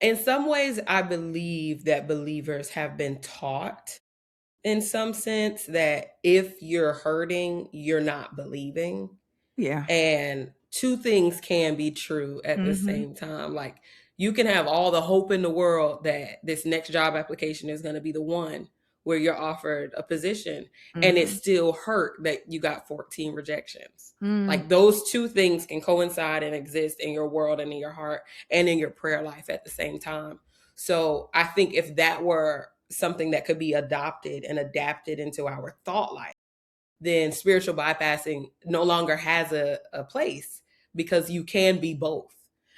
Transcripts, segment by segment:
In some ways, I believe that believers have been taught in some sense that if you're hurting, you're not believing. Yeah. And two things can be true at the Mhm. same time. Like you can have all the hope in the world that this next job application is going to be the one where you're offered a position, and it Mhm. still hurt that you got 14 rejections. Mm. Like those two things can coincide and exist in your world and in your heart and in your prayer life at the same time. So I think if that were something that could be adopted and adapted into our thought life, then spiritual bypassing no longer has a place because you can be both.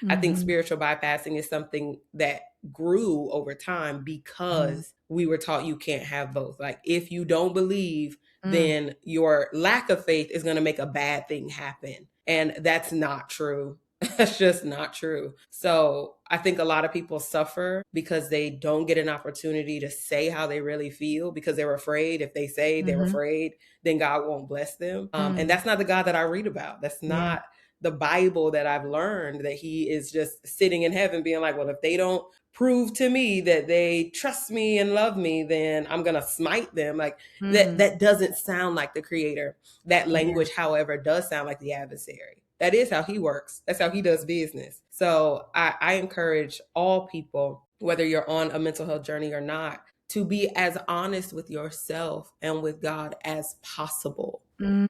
I think Mhm. spiritual bypassing is something that grew over time Mhm. because we were taught you can't have both. Like if you don't believe, Mm. then your lack of faith is going to make a bad thing happen. And that's not true. That's just not true. So I think a lot of people suffer because they don't get an opportunity to say how they really feel because they're afraid. If they say they're Mhm. afraid, then God won't bless them. And Mm. that's not the God that I read about. That's Yeah. not the Bible that I've learned, that he is just sitting in heaven being like, well, if they don't prove to me that they trust me and love me, then I'm going to smite them. Like Mm. that doesn't sound like the creator. That Yeah. language, however, does sound like the adversary. That is how he works. That's how he does business. So I encourage all people, whether you're on a mental health journey or not, to be as honest with yourself and with God as possible. Mm.